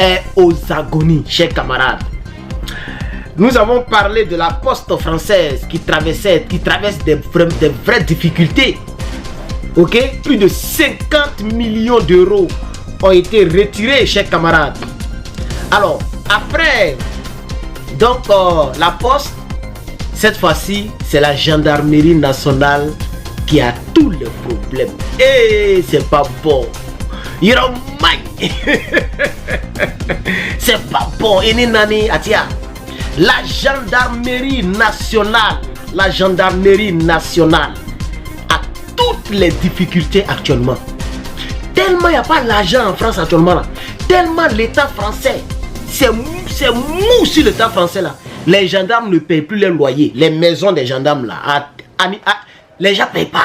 est aux agonies, chers camarades. Nous avons parlé de la poste française qui traverse des vraies difficultés. Ok, plus de 50 millions d'euros ont été retirés, chers camarades. Alors, après, donc la poste, cette fois-ci, c'est la gendarmerie nationale qui a tous les problèmes. Et c'est pas bon. C'est pas bon. La gendarmerie nationale a toutes les difficultés actuellement. Tellement il n'y a pas l'argent en France actuellement là. Tellement l'État français, c'est mou sur l'État français là. Les gendarmes ne payent plus les loyers. Les maisons des gendarmes là, les gens ne payent pas.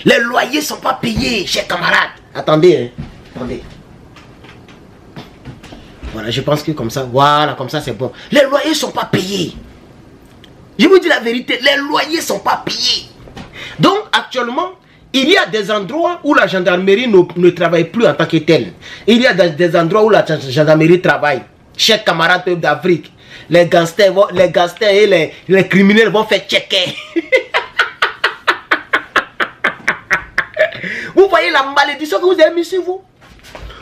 Les loyers ne sont pas payés, chers camarades. Attendez, hein. Attendez. Voilà, je pense que comme ça, voilà, comme ça c'est bon. Les loyers ne sont pas payés. Je vous dis la vérité, les loyers ne sont pas payés. Donc actuellement, il y a des endroits où la gendarmerie ne travaille plus en tant que telle. Il y a des endroits où la gendarmerie travaille. Chers camarades peuples d'Afrique, les gangsters et les criminels vont faire checker. Vous voyez la malédiction que vous avez mis sur vous.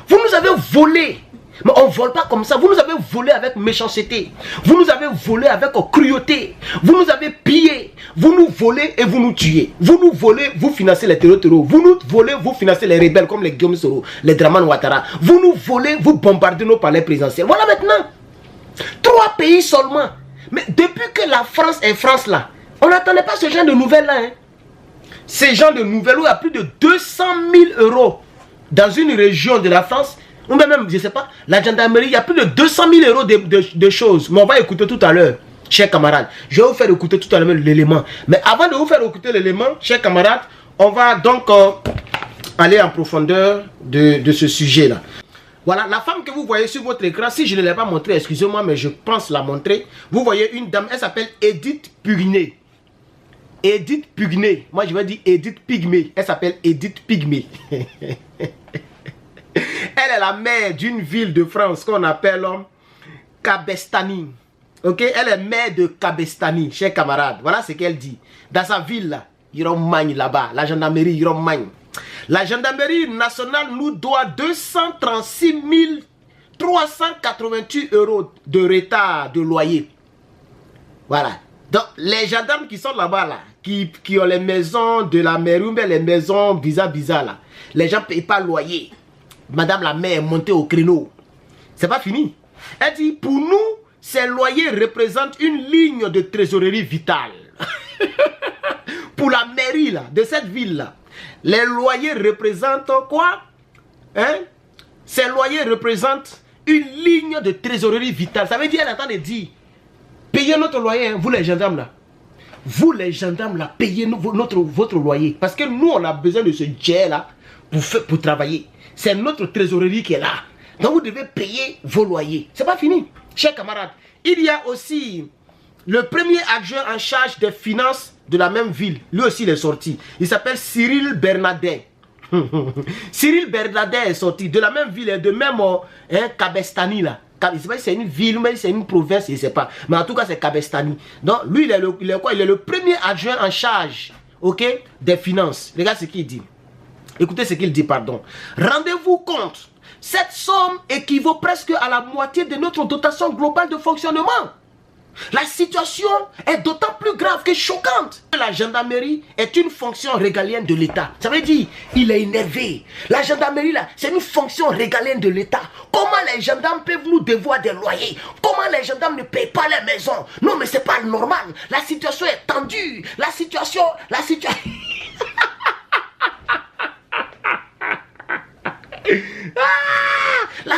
Vous nous avez volé. Mais on ne vole pas comme ça. Vous nous avez volé avec méchanceté. Vous nous avez volé avec cruauté. Vous nous avez pillé. Vous nous volez et vous nous tuez. Vous nous volez, vous financez les terroristes. Vous nous volez, vous financez les rebelles comme les Guillaume Soro, les Draman Ouattara. Vous nous volez, vous bombardez nos palais présidentiels. Voilà maintenant. 3 pays seulement. Mais depuis que la France est France là, on n'attendait pas ce genre de nouvelles là. Hein. Ces gens de nouvelles où il y a plus de 200 000 euros dans une région de la France. Ou même, je ne sais pas, la gendarmerie, il y a plus de 200 000 euros de choses. Mais on va écouter tout à l'heure, chers camarades. Je vais vous faire écouter tout à l'heure l'élément. Mais avant de vous faire écouter l'élément, chers camarades, on va donc aller en profondeur de ce sujet-là. Voilà, la femme que vous voyez sur votre écran, si je ne l'ai pas montrée, excusez-moi, mais je pense la montrer. Vous voyez une dame, elle s'appelle Edith Pugné. Edith Pugné. Moi, je vais dire Edith Pygmée. Elle s'appelle Edith Pygmée. Elle est la maire d'une ville de France qu'on appelle Cabestany. Ok, elle est maire de Cabestany, chers camarades. Voilà ce qu'elle dit. Dans sa ville là, Iromagne là-bas, la gendarmerie Iromagne. La gendarmerie nationale nous doit 236 388 euros de retard de loyer. Voilà. Donc les gendarmes qui sont là-bas là, qui ont les maisons de la mairie ou bien les maisons bizarres là, les gens ne payent pas le loyer. Madame la maire est montée au créneau. C'est pas fini. Elle dit, pour nous, ces loyers représentent une ligne de trésorerie vitale. Pour la mairie là, de cette ville là, les loyers représentent quoi? Hein? Ces loyers représentent une ligne de trésorerie vitale. Ça veut dire, elle attend de dire, payez notre loyer, hein, vous les gendarmes là. Vous les gendarmes là, payez votre loyer. Parce que nous, on a besoin de ce jet là pour travailler. C'est notre trésorerie qui est là. Donc vous devez payer vos loyers. C'est pas fini. Chers camarades, il y a aussi le premier adjoint en charge des finances de la même ville. Lui aussi il est sorti. Il s'appelle Cyril Bernadet. Cyril Bernadet est sorti de la même ville et de même Cabestany là. Je ne sais pas si c'est une ville ou c'est une province, je ne sais pas. Mais en tout cas c'est Cabestany. Donc lui il est le premier adjoint en charge, ok, des finances. Regarde ce qu'il dit. Écoutez ce qu'il dit, pardon. Rendez-vous compte, cette somme équivaut presque à la moitié de notre dotation globale de fonctionnement. La situation est d'autant plus grave que choquante. La gendarmerie est une fonction régalienne de l'État. Ça veut dire, il est énervé. La gendarmerie, là, c'est une fonction régalienne de l'État. Comment les gendarmes peuvent nous devoir des loyers? Comment les gendarmes ne payent pas les maisons? Non, mais c'est pas normal. La situation est tendue. La situation... La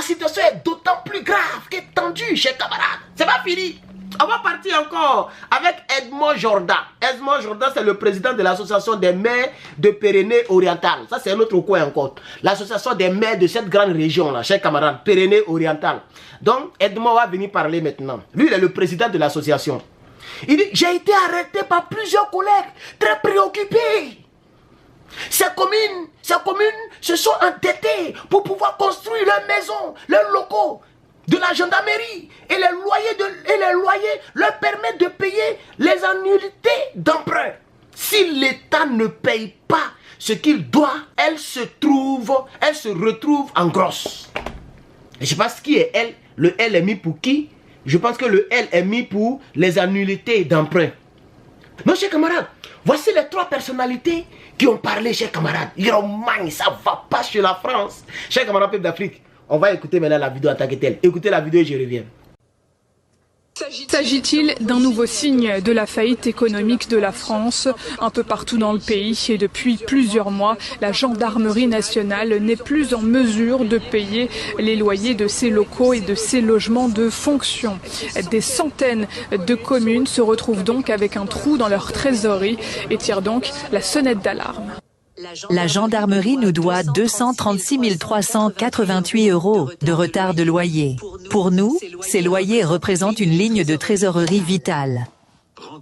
situation est d'autant plus grave que tendue, chers camarades. C'est pas fini. On va partir encore avec Edmond Jourdan. Edmond Jourdan, c'est le président de l'association des maires de Pyrénées-Orientales. Ça, c'est un autre coin encore. L'association des maires de cette grande région-là, chers camarades, Pyrénées-Orientales. Donc, Edmond va venir parler maintenant. Lui, il est le président de l'association. Il dit, j'ai été arrêté par plusieurs collègues très préoccupés. Ces communes se sont endettées pour pouvoir construire leurs maisons, leurs locaux de la gendarmerie. Et les loyers leur permettent de payer les annuités d'emprunt. Si l'État ne paye pas ce qu'il doit, elle se retrouve en grosse. Et je ne sais pas ce qui est L. Le L est mis pour qui? Je pense que le L est mis pour les annuités d'emprunt. Non, chers camarades, voici les 3 personnalités qui ont parlé, chers camarades. Yoman, ça ne va pas chez la France. Chers camarades peuple d'Afrique, on va écouter maintenant la vidéo en tant que telle. Écoutez la vidéo et je reviens. S'agit-il d'un nouveau signe de la faillite économique de la France? Un peu partout dans le pays et depuis plusieurs mois, la gendarmerie nationale n'est plus en mesure de payer les loyers de ses locaux et de ses logements de fonction. Des centaines de communes se retrouvent donc avec un trou dans leur trésorerie et tirent donc la sonnette d'alarme. La gendarmerie nous doit 236 388 € de retard de loyer. Pour nous, ces loyers représentent une ligne de trésorerie vitale.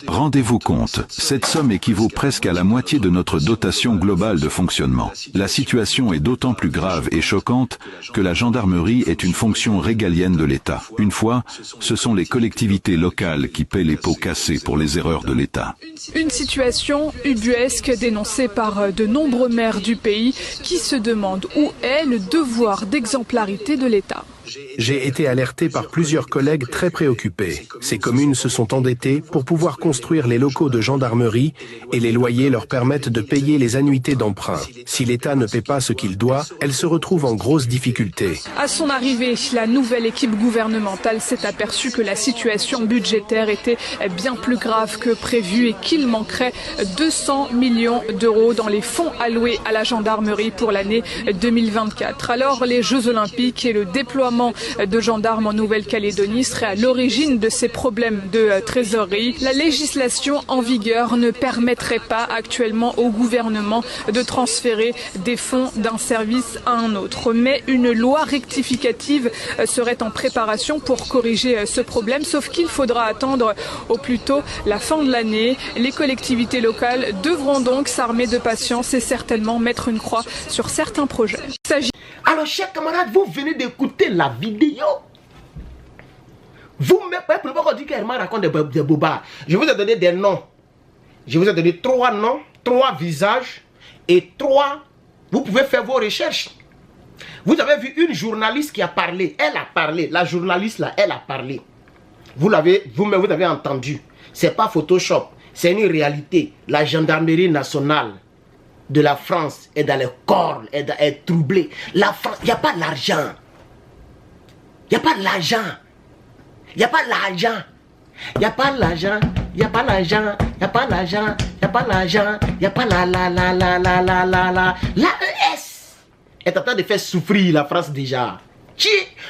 Rendez-vous compte, cette somme équivaut presque à la moitié de notre dotation globale de fonctionnement. La situation est d'autant plus grave et choquante que la gendarmerie est une fonction régalienne de l'État. Une fois, ce sont les collectivités locales qui paient les pots cassés pour les erreurs de l'État. Une situation ubuesque dénoncée par de nombreux maires du pays qui se demandent où est le devoir d'exemplarité de l'État. J'ai été alerté par plusieurs collègues très préoccupés. Ces communes se sont endettées pour pouvoir construire les locaux de gendarmerie et les loyers leur permettent de payer les annuités d'emprunt. Si l'État ne paie pas ce qu'il doit, elle se retrouve en grosse difficulté. À son arrivée, la nouvelle équipe gouvernementale s'est aperçue que la situation budgétaire était bien plus grave que prévu et qu'il manquerait 200 millions d'euros dans les fonds alloués à la gendarmerie pour l'année 2024. Alors les Jeux Olympiques et le déploiement de gendarmes en Nouvelle-Calédonie seraient à l'origine de ces problèmes de trésorerie. La législation en vigueur ne permettrait pas actuellement au gouvernement de transférer des fonds d'un service à un autre. Mais une loi rectificative serait en préparation pour corriger ce problème, sauf qu'il faudra attendre au plus tôt la fin de l'année. Les collectivités locales devront donc s'armer de patience et certainement mettre une croix sur certains projets. Alors, chers camarades, vous venez d'écouter la vidéo. Vous-même, pourquoi on dit qu'Herman raconte des bobards? Je vous ai donné des noms. Je vous ai donné 3 noms, 3 visages et 3. Vous pouvez faire vos recherches. Vous avez vu une journaliste qui a parlé. Elle a parlé. La journaliste là, elle a parlé. Vous l'avez, vous-même, vous avez entendu. C'est pas Photoshop. C'est une réalité. La gendarmerie nationale de la France est dans les corps, est troublée. La France, il n'y a pas l'argent. Il n'y a pas l'argent. Il n'y a pas l'argent. Il n'y a pas l'argent. Il n'y a pas l'argent. Il n'y a pas l'argent. Il n'y a pas l'argent. Il n'y a pas la. L'AES est en train de faire souffrir la France déjà.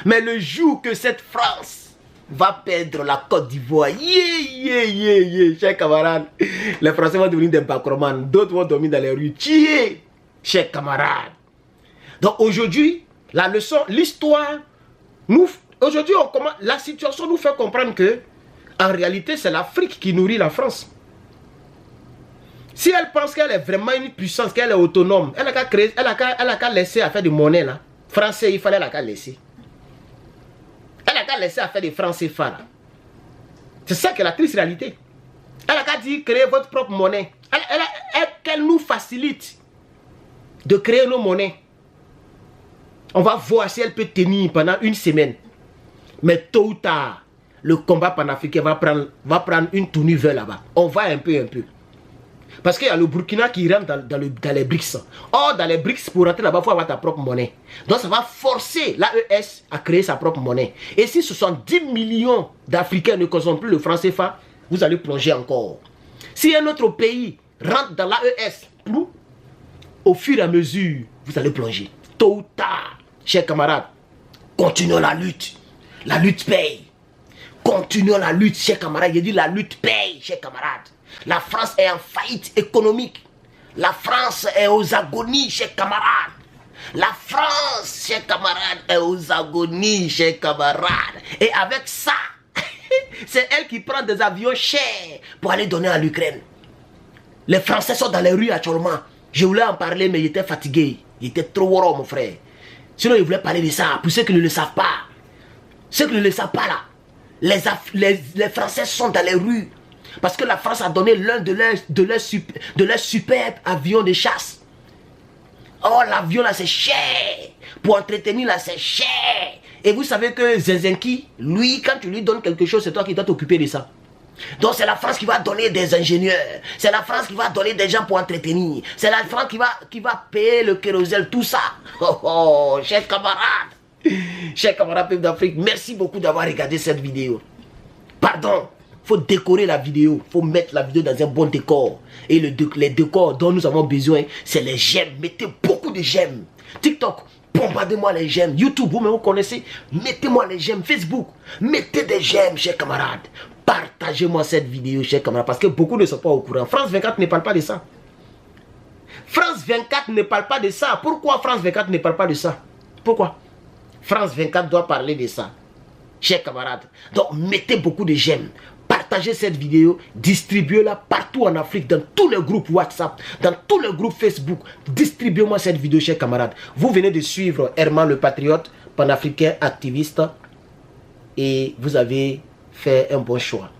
Mais le jour que cette France va perdre la Côte d'Ivoire, chers camarades, les Français vont devenir des bacromans, d'autres vont dormir dans les rues, chers camarades. Donc aujourd'hui, la leçon, l'histoire, aujourd'hui, la situation nous fait comprendre que, en réalité, c'est l'Afrique qui nourrit la France. Si elle pense qu'elle est vraiment une puissance, qu'elle est autonome, elle a qu'à laisser à faire de monnaie là. Français, il fallait la qu'à laisser. Elle a qu'à laisser à faire des francs CFA. C'est ça qui est la triste réalité. Elle a qu'à dire créer votre propre monnaie. Qu'elle nous facilite de créer nos monnaies. On va voir si elle peut tenir pendant une semaine. Mais tôt ou tard, le combat panafricain va prendre une tournure vers là-bas. On va un peu. Parce qu'il y a le Burkina qui rentre dans les BRICS. Or, dans les BRICS, pour rentrer là-bas, il faut avoir ta propre monnaie. Donc, ça va forcer l'AES à créer sa propre monnaie. Et si 70 millions d'Africains ne consomment plus le franc CFA, vous allez plonger encore. Si un autre pays rentre dans l'AES, au fur et à mesure, vous allez plonger. Tôt ou tard, chers camarades, continuons la lutte. La lutte paye. Continuons la lutte, chers camarades. J'ai dit la lutte paye, chers camarades. La France est en faillite économique. La France est aux agonies, chers camarades. La France, chers camarades, est aux agonies, chers camarades. Et avec ça, c'est elle qui prend des avions chers pour aller donner à l'Ukraine. Les Français sont dans les rues actuellement. Je voulais en parler, mais j'étais fatigué. J'étais trop woro, mon frère. Sinon, je voulais parler de ça. Pour ceux qui ne le savent pas. Ceux qui ne le savent pas, là. Les Français sont dans les rues. Parce que la France a donné l'un de leurs superbes avions de chasse. Oh, l'avion, là, c'est cher. Pour entretenir, là, c'est cher. Et vous savez que Zelensky, lui, quand tu lui donnes quelque chose, c'est toi qui dois t'occuper de ça. Donc c'est la France qui va donner des ingénieurs, c'est la France qui va donner des gens pour entretenir, c'est la France qui va payer le kérosène, tout ça. Oh, chers camarades peuple d'Afrique, merci beaucoup d'avoir regardé cette vidéo. Pardon, il faut décorer la vidéo, il faut mettre la vidéo dans un bon décor. Et les décors dont nous avons besoin, c'est les j'aime. Mettez beaucoup de j'aime. TikTok, bombardez-moi les j'aime. YouTube, vous-même vous connaissez, mettez-moi les j'aime. Facebook, mettez des j'aime, chers camarades. Partagez-moi cette vidéo, chers camarades, parce que beaucoup ne sont pas au courant. France 24 ne parle pas de ça. France 24 ne parle pas de ça. Pourquoi France 24 ne parle pas de ça? Pourquoi? France 24 doit parler de ça, chers camarades. Donc, mettez beaucoup de j'aime. Partagez cette vidéo, distribuez-la partout en Afrique, dans tous les groupes WhatsApp, dans tous les groupes Facebook. Distribuez-moi cette vidéo, chers camarades. Vous venez de suivre Herman le Patriote, panafricain activiste, et vous avez fait un bon choix.